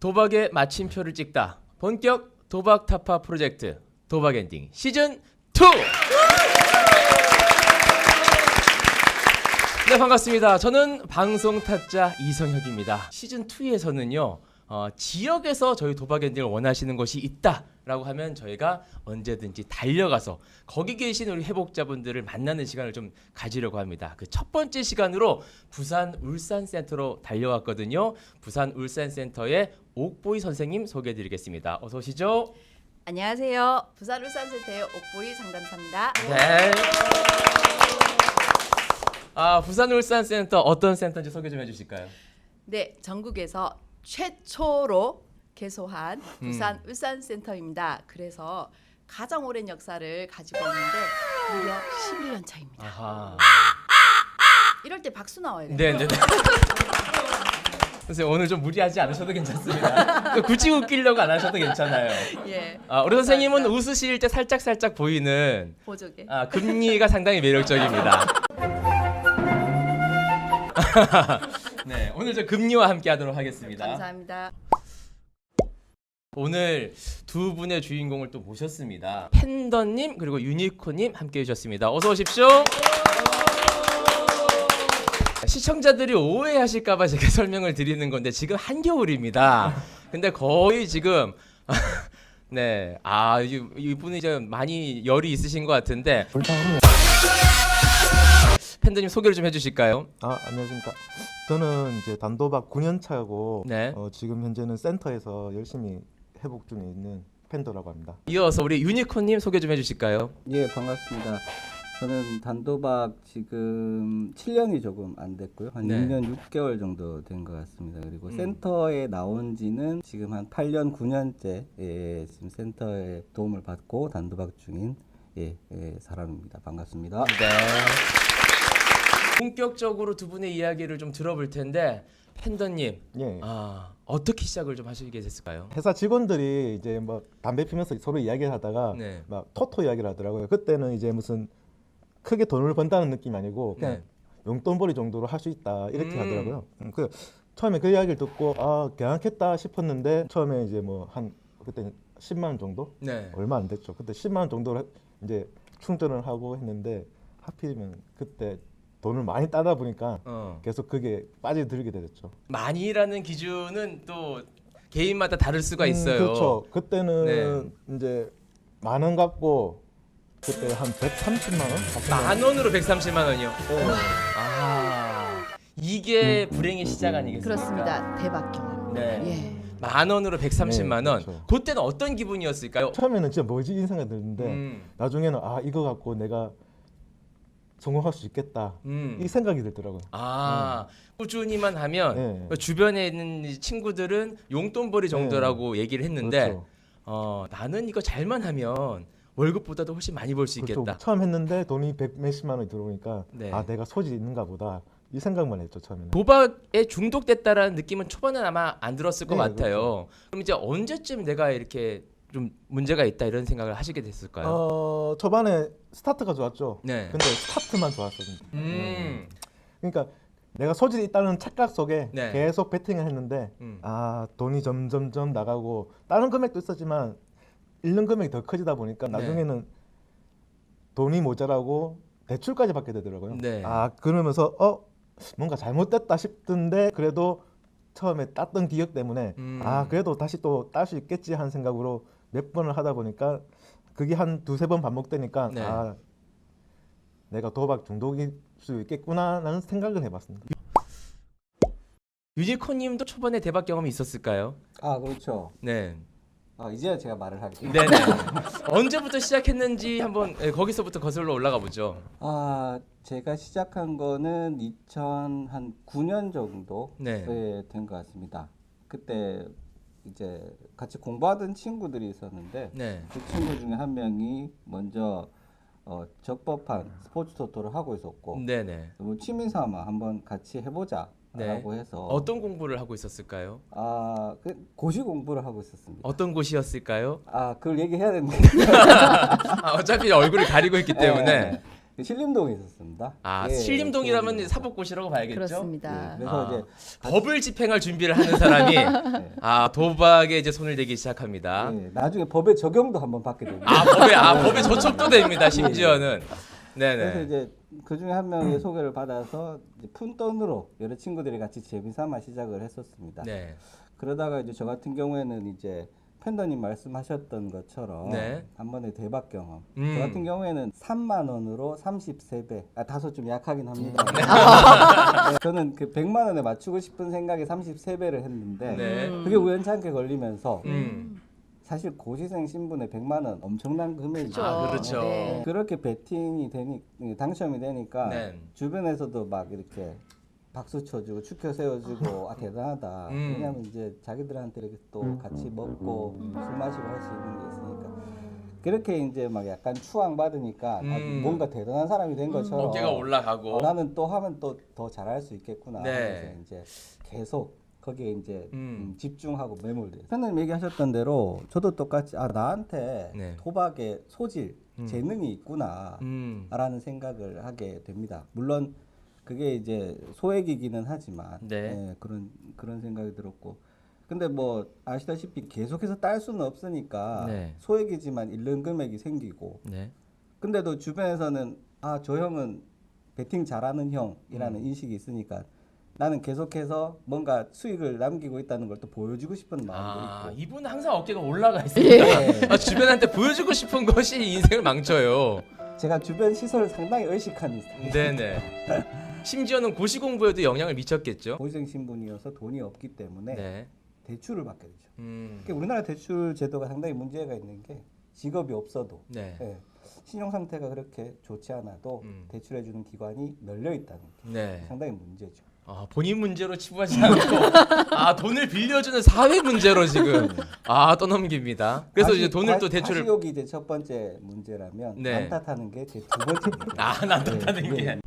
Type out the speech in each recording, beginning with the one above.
도박의 마침표를 찍다. 본격 도박 타파 프로젝트 도박 엔딩 시즌 2. 네, 반갑습니다. 저는 방송 타짜 이성혁입니다. 시즌 2에서는요. 지역에서 저희 도박 엔딩을 원하시는 것이 있다라고 하면 저희가 언제든지 달려가서 거기 계신 우리 회복자분들을 만나는 시간을 좀 가지려고 합니다. 그 첫 번째 시간으로 부산 울산센터로 달려왔거든요. 부산 울산센터의 옥보이 선생님 소개해드리겠습니다. 어서 오시죠. 안녕하세요. 부산 울산센터의 옥보이 상담사입니다. 네. 부산 울산센터 어떤 센터인지 소개 좀 해주실까요? 네, 전국에서 최초로 개소한 부산 울산센터입니다. 그래서 가장 오랜 역사를 가지고 있는데 무려 11년 차입니다. 아하. 이럴 때 박수 나와야 돼요. 네네네. 선생님 오늘 좀 무리하지 않으셔도 괜찮습니다. 굳이 웃기려고 안 하셔도 괜찮아요. 예. 우리 선생님은 웃으실 때 살짝 보이는 보조개. 금리가 상당히 매력적입니다. 네, 오늘 저 금리와 함께하도록 하겠습니다. 감사합니다. 오늘 두 분의 주인공을 또 모셨습니다. 팬더님 그리고 유니콘님 함께해 주셨습니다. 어서 오십시오. 시청자들이 오해하실까봐 제가 설명을 드리는 건데 지금 한겨울입니다. 근데 거의 지금 네, 이분이 이제 많이 열이 있으신 것 같은데 팬더님 소개를 좀 해주실까요? 안녕하십니까. 저는 이제 단도박 9년 차고 네. 지금 현재는 센터에서 열심히 회복 중에 있는 팬더라고 합니다. 이어서 우리 유니콘님 소개 좀 해주실까요? 예, 반갑습니다. 저는 단도박 지금 7년이 조금 안 됐고요. 한 네. 6년 6개월 정도 된 것 같습니다. 그리고 센터에 나온 지는 지금 한 8년 9년째 지금 센터의 도움을 받고 단도박 중인 사람입니다. 반갑습니다. 네. 본격적으로 두 분의 이야기를 좀 들어볼 텐데 팬더님, 예. 어떻게 시작을 좀 하시게 됐을까요? 회사 직원들이 이제 뭐 담배 피면서 서로 이야기를 하다가 네. 막 토토 이야기를 하더라고요. 그때는 이제 무슨 크게 돈을 번다는 느낌이 아니고 그냥 네. 용돈벌이 정도로 할 수 있다 이렇게 하더라고요. 처음에 그 이야기를 듣고 괜찮겠다 싶었는데 처음에 이제 뭐 한 그때 10만 원 정도? 네. 얼마 안 됐죠. 그때 10만 원 정도를 이제 충전을 하고 했는데 하필이면 그때 돈을 많이 따다 보니까 계속 그게 빠져들게 되었죠. 많이라는 기준은 또 개인마다 다를 수가 있어요. 그렇죠. 그때는 이제 만 원 갖고 그때 한 130만 원? 10,000 원으로 130만 원이요. 네. 이게 불행의 시작 아니겠습니까? 그렇습니다. 대박 경험. 네. 예. 10,000원으로 130만 원. 그렇죠. 그때는 어떤 기분이었을까요? 처음에는 진짜 뭐지 이 생각이 드는데 나중에는 이거 갖고 내가 성공할 수 있겠다 이 생각이 들더라고요. 꾸준히만 하면 주변에 있는 친구들은 용돈벌이 정도라고 얘기를 했는데 그렇죠. 나는 이거 잘만 하면 월급보다도 훨씬 많이 벌 수 그렇죠. 있겠다. 처음 했는데 돈이 100몇십만 원이 들어오니까 네. 내가 소질이 있는가 보다 이 생각만 했죠 처음에는. 도박에 중독됐다라는 느낌은 초반엔 아마 안 들었을 것 네, 같아요. 그렇죠. 그럼 이제 언제쯤 내가 이렇게 좀 문제가 있다 이런 생각을 하시게 됐을까요? 초반에 스타트가 좋았죠. 네. 근데 스타트만 좋았거든요. 그러니까 내가 소질이 있다는 착각 속에 네. 계속 베팅을 했는데 돈이 점점 나가고 다른 금액도 있었지만 잃는 금액이 더 커지다 보니까 나중에는 돈이 모자라고 대출까지 받게 되더라고요. 네. 그러면서 뭔가 잘못됐다 싶던데 그래도 처음에 땄던 기억 때문에 그래도 다시 또 딸 수 있겠지 하는 생각으로 몇 번을 하다 보니까 그게 한 두세 번 반복되니까 네. 내가 도박 중독일 수 있겠구나라는 생각을 해봤습니다. 유니콘님도 초반에 대박 경험이 있었을까요? 그렇죠. 네. 이제 제가 말을 하겠습니다. 네네. 언제부터 시작했는지 한번 거기서부터 거슬러 올라가 보죠. 제가 시작한 거는 2009년 정도 네. 된 것 같습니다. 그때 이제 같이 공부하던 친구들이 있었는데 네. 그 친구 중에 한 명이 먼저 적법한 스포츠 토토를 하고 있었고 네네. 뭐 취미 삼아 한번 같이 해보자라고 해서 어떤 공부를 하고 있었을까요? 고시 공부를 하고 있었습니다. 어떤 곳이었을까요? 그걸 얘기해야 되는데 어차피 얼굴을 가리고 있기 때문에. 신림동에 있었습니다. 아, 예, 신림동이라면 예. 사법고시라고 봐야겠죠. 그렇습니다. 예, 그래서 아, 이제 법을 집행할 준비를 하는 사람이 네. 도박에 이제 손을 대기 시작합니다. 예, 나중에 법의 적용도 한번 받게 됩니다. 법에 저촉도 됩니다. 심지어는. 그래서 네네. 이제 그 중에 한 명의 소개를 받아서 이제 푼돈으로 여러 친구들이 같이 재미삼아 시작을 했었습니다. 네. 그러다가 이제 저 같은 경우에는 이제 팬더님 말씀하셨던 것처럼 네. 한 번의 대박 경험. 음. 저 같은 경우에는 3만 원으로 33배. 다소 좀 약하긴 합니다. 네, 저는 그 100만 원에 맞추고 싶은 생각에 33배를 했는데 네. 그게 우연찮게 걸리면서 음. 사실 고시생 신분에 100만 원 엄청난 금액이죠. 그렇죠. 네. 그렇게 베팅이 당첨이 되니까 네. 주변에서도 막 이렇게 박수 쳐주고 축켜 세워주고 대단하다. 왜냐면 이제 자기들한테 이렇게 또 같이 먹고 술 마시고 할 수 있는 게 있으니까 그렇게 이제 막 약간 추앙 받으니까 뭔가 대단한 사람이 된 것처럼 어깨가 올라가고. 나는 또 하면 또 더 잘할 수 있겠구나. 네. 그래서 이제 계속 거기에 이제 집중하고 매몰돼요. 선생님 얘기하셨던 대로 저도 똑같이 나한테 네. 도박의 소질, 재능이 있구나. 음. 라는 생각을 하게 됩니다. 물론 그게 이제 소액이기는 하지만 네. 예, 그런 생각이 들었고 근데 뭐 아시다시피 계속해서 딸 수는 없으니까 네. 소액이지만 잃는 금액이 생기고 네. 근데도 주변에서는 저 형은 베팅 잘하는 형이라는 인식이 있으니까 나는 계속해서 뭔가 수익을 남기고 있다는 걸 또 보여주고 싶은 마음도 있고 이분은 항상 어깨가 올라가 있습니다. 예. 주변한테 보여주고 싶은 것이 인생을 망쳐요. 제가 주변 시설을 상당히 의식하는 스타일. 네네. 심지어는 고시 공부에도 영향을 미쳤겠죠. 고시생 신분이어서 돈이 없기 때문에 네. 대출을 받게 되죠. 그러니까 우리나라 대출 제도가 상당히 문제가 있는 게 직업이 없어도 네. 예, 신용 상태가 그렇게 좋지 않아도 대출해주는 기관이 널려 있다는 게 네. 상당히 문제죠. 본인 문제로 치부하지 않고 돈을 빌려주는 사회 문제로 지금 떠넘깁니다. 그래서 이제 돈을 또 대출을 과시욕이 이제 첫 번째 문제라면 네. 남 탓하는 게 제 두 번째 문제. 남 탓하는 게.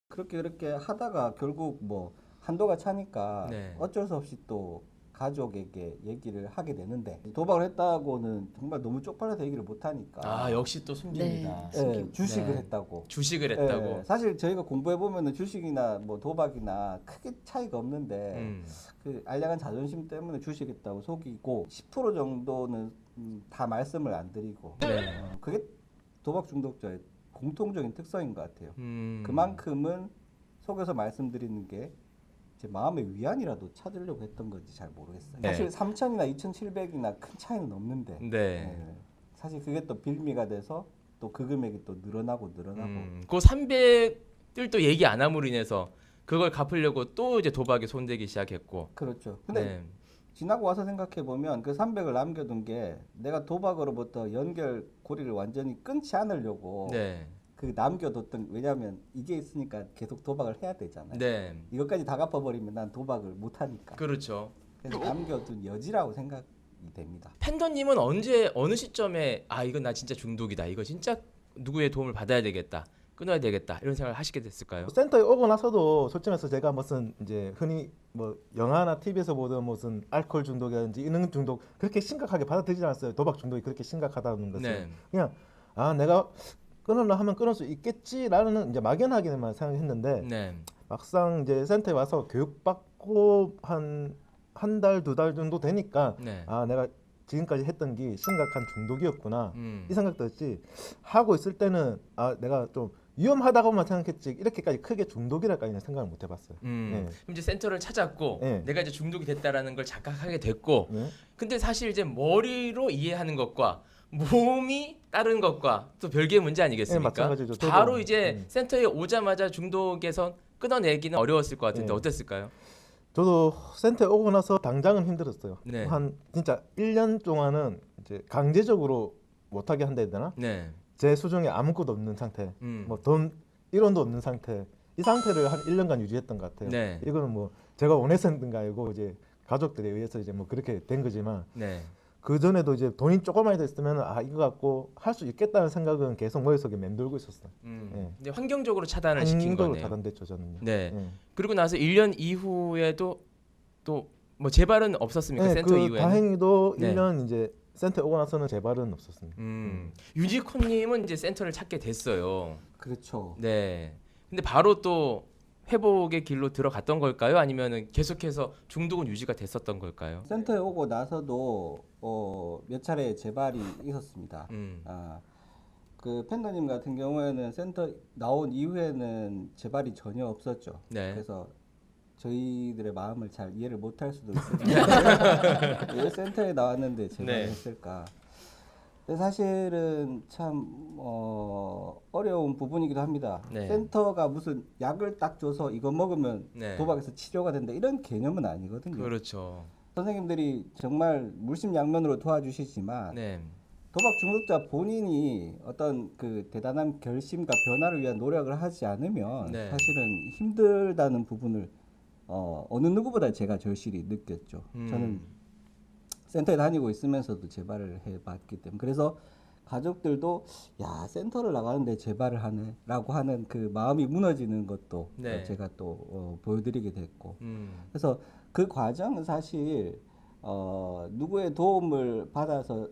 그렇게 하다가 결국 뭐 한도가 차니까 네. 어쩔 수 없이 또 가족에게 얘기를 하게 되는데 도박을 했다고는 정말 너무 쪽팔려서 얘기를 못 하니까 역시 또 숨깁니다. 네. 주식을 네. 했다고. 주식을 했다고. 예, 사실 저희가 공부해 보면은 주식이나 뭐 도박이나 크게 차이가 없는데 그 알량한 자존심 때문에 주식했다고 속이고 10% 정도는 다 말씀을 안 드리고 네. 그게 도박 중독자의 공통적인 특성인 것 같아요. 음. 그만큼은 속여서 말씀드리는 게 제 마음의 위안이라도 찾으려고 했던 건지 잘 모르겠어요. 네. 사실 3,000이나 2,700이나 큰 차이는 없는데 네. 사실 그게 또 빌미가 돼서 또 그 금액이 또 늘어나고 그 300을 또 얘기 안 함으로 인해서 그걸 갚으려고 또 이제 도박에 손대기 시작했고. 그렇죠. 근데 네. 지나고 와서 생각해 보면 그 300을 남겨둔 게 내가 도박으로부터 고리를 완전히 끊지 않으려고 네. 그 남겨뒀던 왜냐하면 이게 있으니까 계속 도박을 해야 되잖아요. 네. 이것까지 다 갚아버리면 난 도박을 못 하니까. 그렇죠. 그래서 남겨둔 여지라고 생각이 됩니다. 팬더님은 어느 시점에 이건 나 진짜 중독이다. 이거 진짜 누구의 도움을 받아야 되겠다. 끊어야 되겠다. 이런 생각을 하시게 됐을까요? 센터에 오고 나서도 솔직히 말해서 제가 무슨 이제 흔히 뭐 영화나 TV에서 보던 무슨 알코올 중독이라든지 이런 중독 그렇게 심각하게 받아들이지 않았어요. 도박 중독이 그렇게 심각하다는 것을. 네. 그냥 내가 끊으려 하면 끊을 수 있겠지라는 이제 막연하게만 생각했는데 네. 막상 이제 센터에 와서 교육받고 한 달, 두 달 정도 되니까 네. 내가 지금까지 했던 게 심각한 중독이었구나 음. 이 생각 들었지. 하고 있을 때는 내가 좀 위험하다고만 생각했지 이렇게까지 크게 중독이랄까지는 생각을 못 해봤어요. 네. 그럼 이제 센터를 찾았고 네. 내가 이제 중독이 됐다라는 걸 자각하게 됐고 네. 근데 사실 이제 머리로 이해하는 것과 몸이 따른 것과 또 별개의 문제 아니겠습니까? 네, 마찬가지죠. 저도, 바로 이제 센터에 오자마자 중독에서 끊어내기는 어려웠을 것 같은데 네. 어땠을까요? 저도 센터에 오고 나서 당장은 힘들었어요. 네. 한 진짜 1년 동안은 이제 강제적으로 못하게 한다 해야 되나? 네. 제 수중에 아무것도 없는 상태, 음. 뭐 돈 1원도 없는 상태. 이 상태를 한 1년간 유지했던 것 같아요. 네. 이거는 뭐 제가 원해서 했던 거 아니고 이제 가족들에 의해서 이제 뭐 그렇게 된 거지만 네. 그 전에도 이제 돈이 조금만 됐으면 이거 갖고 할 수 있겠다는 생각은 계속 머릿속에 맴돌고 있었어요. 네. 이제 환경적으로 차단을 시킨 환경적으로 거네요. 차단됐죠 저는요. 네. 네. 그리고 나서 1년 이후에도 또 뭐 재발은 없었습니까? 네, 센터 그 이후에는? 다행히도 네. 1년 이제 센터에 오고 나서는 재발은 없었습니다. 유니콘님은 이제 센터를 찾게 됐어요. 그렇죠. 네. 근데 바로 또 회복의 길로 들어갔던 걸까요? 아니면은 계속해서 중독은 유지가 됐었던 걸까요? 센터에 오고 나서도 몇 차례 재발이 있었습니다. 음. 그 팬더님 같은 경우에는 센터 나온 이후에는 재발이 전혀 없었죠. 네. 그래서 저희들의 마음을 잘 이해를 못할 수도 있어요. 왜 센터에 나왔는데 재발을 네. 했을까? 근데 사실은 참 어려운 부분이기도 합니다. 네. 센터가 무슨 약을 딱 줘서 이거 먹으면 네. 도박에서 치료가 된다 이런 개념은 아니거든요. 그렇죠. 선생님들이 정말 물심양면으로 도와주시지만 네. 도박 중독자 본인이 어떤 그 대단한 결심과 변화를 위한 노력을 하지 않으면 네. 사실은 힘들다는 부분을 어느 누구보다 제가 절실히 느꼈죠. 저는 센터에 다니고 있으면서도 재발을 해봤기 때문에 그래서 가족들도 야 센터를 나가는데 재발을 하네라고 하는 그 마음이 무너지는 것도 네. 제가 또 보여드리게 됐고 음. 그래서 그 과정은 사실 누구의 도움을 받아서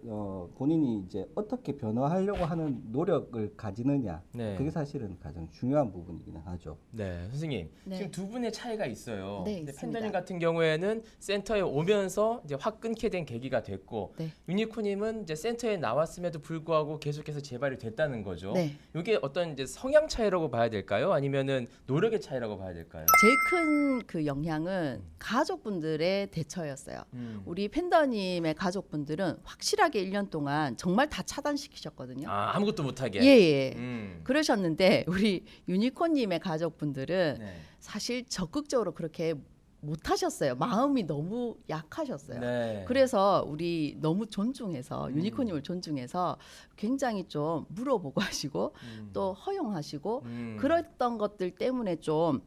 본인이 이제 어떻게 변화하려고 하는 노력을 가지느냐 네. 그게 사실은 가장 중요한 부분이기는 하죠. 네, 선생님. 네. 지금 두 분의 차이가 있어요. 네, 근데 있습니다. 팬더님 같은 경우에는 센터에 오면서 이제 확 끊게 된 계기가 됐고, 네. 유니콘님은 이제 센터에 나왔음에도 불구하고 계속해서 재발이 됐다는 거죠. 네. 이게 어떤 이제 성향 차이라고 봐야 될까요? 아니면은 노력의 차이라고 봐야 될까요? 제일 큰 그 영향은 가족분들의 대처였어요. 우리 팬더님의 가족분들은 확실하게 1년 동안 정말 다 차단시키셨거든요. 아무것도 못하게. 예. 음. 그러셨는데 우리 유니콘님의 가족분들은 네. 사실 적극적으로 그렇게 못하셨어요. 마음이 너무 약하셨어요. 네. 그래서 우리 너무 존중해서 음. 유니콘님을 존중해서 굉장히 좀 물어보고 하시고 음. 또 허용하시고 음. 그랬던 것들 때문에 좀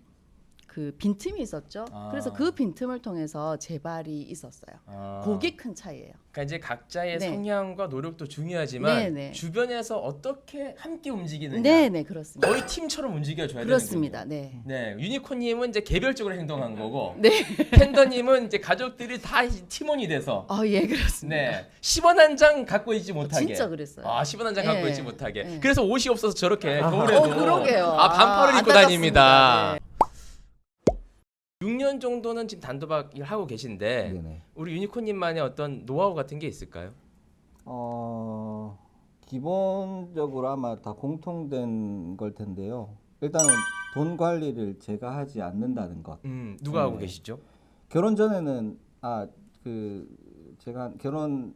그 빈틈이 있었죠. 아. 그래서 그 빈틈을 통해서 재발이 있었어요. 그게 큰 차이예요. 그러니까 이제 각자의 네. 성향과 노력도 중요하지만 네, 네. 주변에서 어떻게 함께 움직이느냐. 네, 그렇습니다. 거의 팀처럼 움직여줘야 그렇습니다. 되는군요. 네. 네, 유니콘님은 이제 개별적으로 행동한 거고, 네. 팬더님은 이제 가족들이 다 팀원이 돼서, 예, 그렇습니다. 네, 10원 한 장 갖고 있지 못하게. 진짜 그랬어요. 10원 한 장 갖고 네. 있지 못하게. 네. 그래서 옷이 없어서 저렇게 겨울에도 그러게요. 반팔을 입고 다닙니다. 네. 6년 정도는 지금 단도박 일 하고 계신데 네네. 우리 유니콘님만의 어떤 노하우 같은 게 있을까요? 기본적으로 아마 다 공통된 걸 텐데요. 일단은 돈 관리를 제가 하지 않는다는 것. 누가 하고 네. 계시죠? 결혼 전에는 제가 결혼한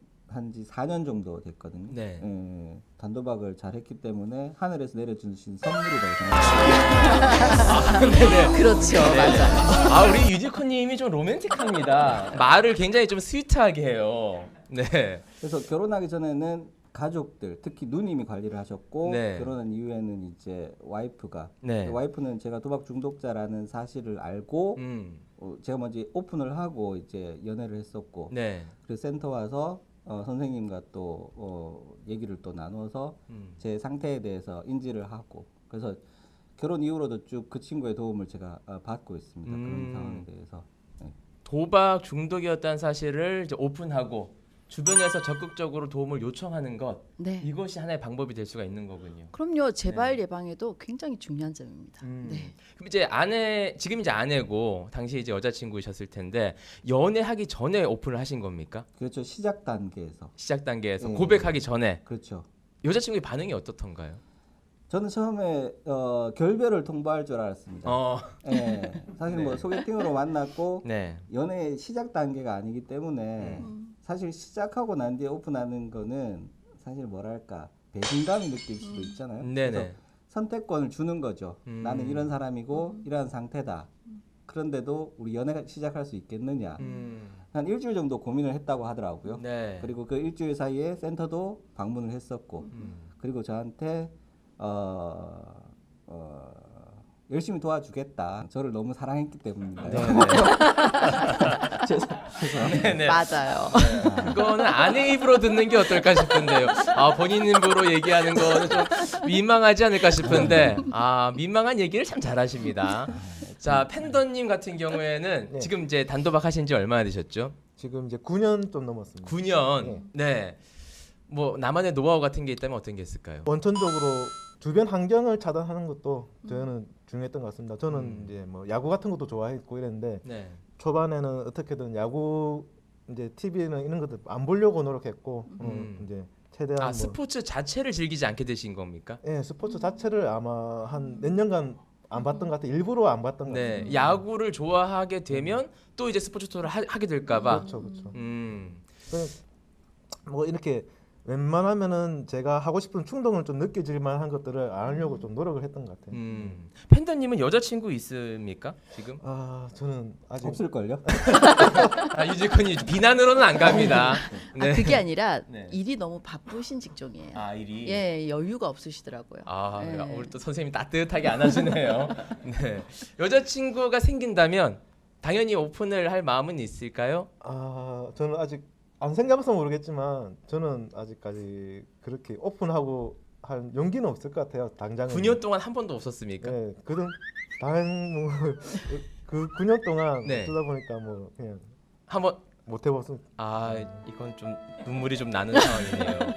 지 4년 정도 됐거든요. 네. 예, 단도박을 잘했기 때문에 하늘에서 내려주신 선물이라고 생각합니다. 네네. 그렇죠. 맞아요. 우리 유니콘님이 좀 로맨틱합니다. 말을 굉장히 좀 스위트하게 해요. 네. 그래서 결혼하기 전에는 가족들, 특히 누님이 관리를 하셨고 네. 결혼한 이후에는 이제 와이프가 네. 와이프는 제가 도박 중독자라는 사실을 알고 제가 먼저 오픈을 하고 이제 연애를 했었고 네. 그 센터 와서 선생님과 또 얘기를 또 나눠서 제 상태에 대해서 인지를 하고 그래서 결혼 이후로도 쭉 그 친구의 도움을 제가 받고 있습니다. 그런 상황에 대해서. 네. 도박 중독이었다는 사실을 이제 오픈하고 주변에서 적극적으로 도움을 요청하는 것 네. 이것이 하나의 방법이 될 수가 있는 거군요. 그럼요. 재발 예방에도 굉장히 중요한 점입니다. 네. 그럼 이제 지금 이제 아내고 당시 이제 여자친구이셨을 텐데 연애하기 전에 오픈을 하신 겁니까? 그렇죠. 시작 단계에서. 시작 단계에서 네. 고백하기 전에 그렇죠. 여자친구의 반응이 어떻던가요? 저는 처음에 결별을 통보할 줄 알았습니다. 예, 사실 네. 뭐 소개팅으로 만났고 네. 연애 시작 단계가 아니기 때문에 사실 시작하고 난 뒤에 오픈하는 거는 사실 뭐랄까 배신감이 느낄 수도 있잖아요. 네네. 그래서 선택권을 주는 거죠. 나는 이런 사람이고 이러한 상태다. 그런데도 우리 연애가 시작할 수 있겠느냐. 한 일주일 정도 고민을 했다고 하더라고요. 네. 그리고 그 일주일 사이에 센터도 방문을 했었고 그리고 저한테 열심히 도와주겠다. 저를 너무 사랑했기 때문입니다. 네네. 맞아요. 그거는 아내 입으로 듣는 게 어떨까 싶은데요. 본인 입으로 얘기하는 거는 좀 민망하지 않을까 싶은데 민망한 얘기를 참 잘하십니다. 자, 팬더님 같은 경우에는 네. 지금 이제 단도박 하신 지 얼마나 되셨죠? 지금 이제 9년 좀 넘었습니다. 9년. 네. 뭐 나만의 노하우 같은 게 있다면 어떤 게 있을까요? 원천적으로 주변 환경을 차단하는 것도 저는 중요했던 것 같습니다. 저는 이제 뭐 야구 같은 것도 좋아했고 이랬는데 네. 초반에는 어떻게든 야구 이제 TV는 이런 것들 안 보려고 노력했고 이제 최대한 아 뭐 스포츠 자체를 즐기지 않게 되신 겁니까? 예, 스포츠 자체를 아마 한 몇 년간 안 봤던 것 같아요. 일부러 안 봤던 것 같아요. 네, 야구를 좋아하게 되면 또 이제 스포츠 투어를 하게 될까봐. 그렇죠, 그렇죠. 뭐 이렇게 웬만하면은 제가 하고 싶은 충동을 좀 느껴질 만한 것들을 안 하려고 좀 노력을 했던 것 같아요. 팬더님은 여자친구 있습니까 지금? 아, 저는 아직 없을걸요? 아, 유지콘이 비난으로는 안 갑니다. 아, 그게 아니라 네. 일이 너무 바쁘신 직종이에요. 아 일이. 예, 여유가 없으시더라고요. 아 네. 오늘 또 선생님이 따뜻하게 안 하시네요. 네. 여자친구가 생긴다면 당연히 오픈을 할 마음은 있을까요? 아, 저는 아직 안 생각해서 모르겠지만 저는 아직까지 그렇게 오픈하고 할 용기는 없을 것 같아요. 당장은. 9년 동안 한 번도 없었습니까? 네, 그런 그 9년 동안 네. 쓰다 보니까 뭐 그냥 한번 못 해봤습니다. 아 이건 좀 눈물이 좀 나는 상황이네요.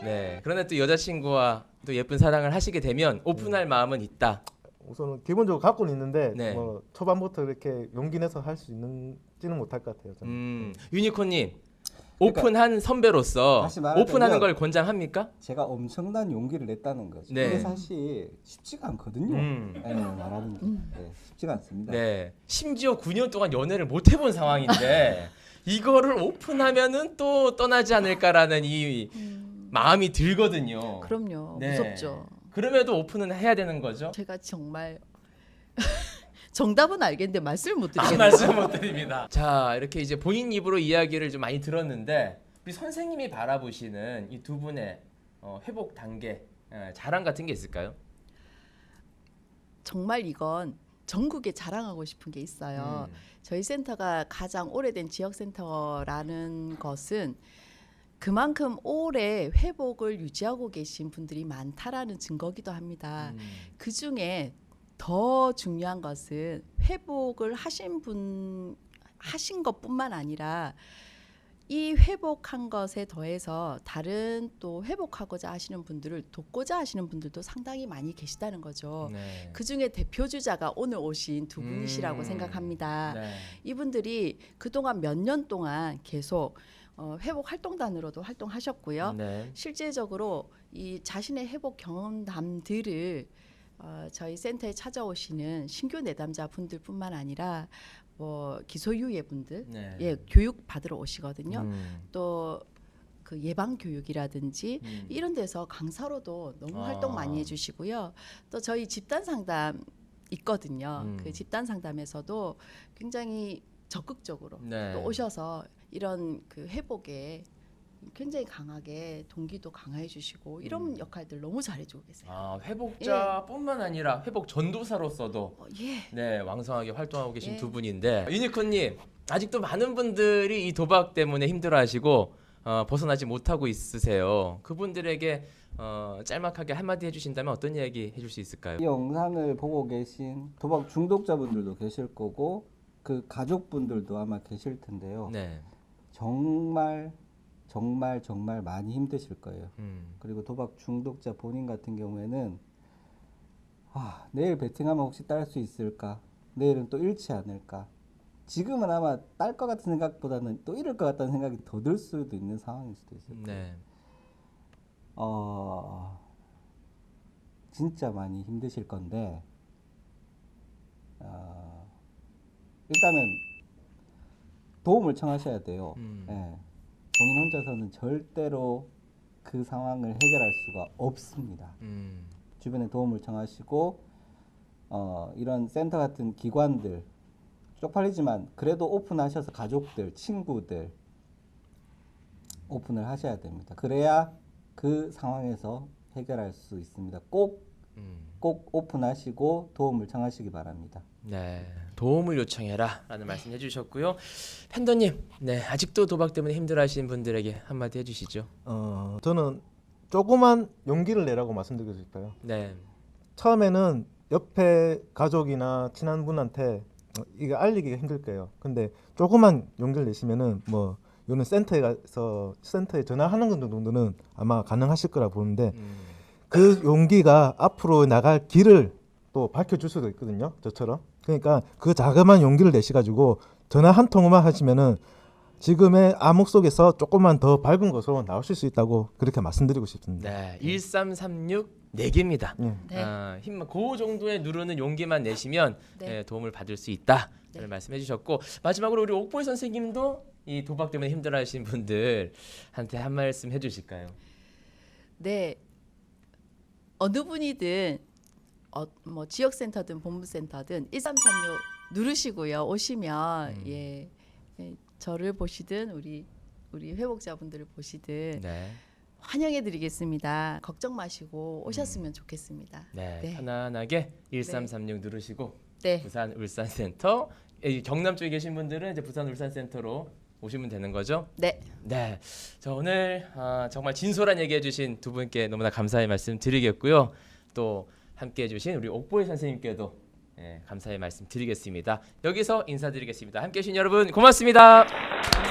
네. 그런데 또 여자친구와 또 예쁜 사랑을 하시게 되면 오픈할 마음은 있다. 우선은 기본적으로 갖고는 있는데 네. 뭐 초반부터 이렇게 용기 내서 할 수 있는지는 못할 것 같아요. 저는. 유니콘님 오픈한 선배로서 다시 말하자면 오픈하는 걸 권장합니까? 제가 엄청난 용기를 냈다는 거죠. 네. 이게 사실 쉽지가 않거든요. 네, 말하는 게 네, 쉽지가 않습니다. 네. 심지어 9년 동안 연애를 못 해본 상황인데 이거를 오픈하면은 또 떠나지 않을까라는 이 마음이 들거든요. 그럼요. 네. 무섭죠. 그럼에도 오픈은 해야 되는 거죠. 제가 정말 정답은 알겠는데 말씀을 못 아, 드리겠네요. 말씀 못 드립니다. 자, 이렇게 이제 본인 입으로 이야기를 좀 많이 들었는데 우리 선생님이 바라보시는 이 두 분의 회복 단계, 자랑 같은 게 있을까요? 정말 이건 전국에 자랑하고 싶은 게 있어요. 저희 센터가 가장 오래된 지역센터라는 것은 그만큼 오래 회복을 유지하고 계신 분들이 많다라는 증거기도 합니다. 그 중에 더 중요한 것은 회복을 하신 것뿐만 아니라 이 회복한 것에 더해서 다른 또 회복하고자 하시는 분들을 돕고자 하시는 분들도 상당히 많이 계시다는 거죠. 네. 그 중에 대표 주자가 오늘 오신 두 분이시라고 생각합니다. 네. 이분들이 그동안 몇 년 동안 계속 회복 활동단으로도 활동하셨고요. 네. 실제적으로 이 자신의 회복 경험담들을 저희 센터에 찾아오시는 신규 내담자 분들뿐만 아니라 뭐 기소유예 분들, 네. 예, 교육 받으러 오시거든요. 또 그 예방 교육이라든지 이런 데서 강사로도 너무 활동 많이 해주시고요. 또 저희 집단 상담 있거든요. 그 집단 상담에서도 굉장히 적극적으로 네. 또 오셔서 이런 그 회복에 굉장히 강하게 동기도 강화해 주시고 이런 역할들 너무 잘해주고 계세요. 아, 회복자뿐만 아니라 회복 전도사로서도 예. 네, 왕성하게 활동하고 계신 예. 두 분인데 유니콘님 아직도 많은 분들이 이 도박 때문에 힘들어하시고 벗어나지 못하고 있으세요. 그분들에게 짤막하게 한마디 해주신다면 어떤 이야기 해줄 수 있을까요? 이 영상을 보고 계신 도박 중독자분들도 계실 거고 그 가족분들도 아마 계실 텐데요. 네. 정말 많이 힘드실 거예요. 음. 그리고 도박 중독자 본인 같은 경우에는 내일 베팅하면 혹시 딸 수 있을까? 내일은 또 잃지 않을까? 지금은 아마 딸 것 같은 생각보다는 또 잃을 것 같다는 생각이 더 들 수도 있는 상황일 수도 있을 거예요. 네. 진짜 많이 힘드실 건데 일단은 도움을 청하셔야 돼요. 예. 본인 혼자서는 절대로 그 상황을 해결할 수가 없습니다. 주변에 도움을 청하시고 이런 센터 같은 기관들 쪽팔리지만 그래도 오픈하셔서 가족들, 친구들 오픈을 하셔야 됩니다. 그래야 그 상황에서 해결할 수 있습니다. 꼭 오픈하시고 도움을 청하시기 바랍니다. 네, 도움을 요청해라라는 말씀 해주셨고요. 팬더님, 네 아직도 도박 때문에 힘들어하시는 분들에게 한마디 해주시죠. 저는 조그만 용기를 내라고 말씀드리고 싶어요. 네, 처음에는 옆에 가족이나 친한 분한테 이게 알리기가 힘들 거예요. 근데 조그만 용기를 내시면은 뭐 이거는 센터에 가서 센터에 전화하는 것 정도는 아마 가능하실 거라 보는데 그 용기가 앞으로 나갈 길을 또 밝혀줄 수도 있거든요. 저처럼. 그러니까 그 자그마한 용기를 내셔가지고 전화 한 통만 하시면은 지금의 암흑 속에서 조금만 더 밝은 것으로 나오실 수 있다고 그렇게 말씀드리고 싶습니다. 네, 1336 4개입니다. 예. 네. 힘만 그 정도의 누르는 용기만 내시면 네. 도움을 받을 수 있다. 네. 를 말씀해 주셨고 마지막으로 우리 옥보희 선생님도 이 도박 때문에 힘들어하시는 분들한테 한 말씀 해주실까요? 네. 어느 분이든 뭐 지역센터든 본부센터든 1336 누르시고요. 오시면 예, 저를 보시든 우리 회복자분들을 보시든 네. 환영해드리겠습니다. 걱정 마시고 오셨으면 좋겠습니다. 네, 네. 편안하게 1336 누르시고 네. 부산 울산센터 경남 쪽에 계신 분들은 이제 부산 울산센터로 오시면 되는 거죠? 네. 네. 자, 오늘 정말 진솔한 얘기해 주신 두 분께 너무나 감사의 말씀 드리겠고요. 또 함께 해 주신 우리 옥보희 선생님께도 감사의 말씀 드리겠습니다. 여기서 인사드리겠습니다. 함께 해 주신 여러분 고맙습니다.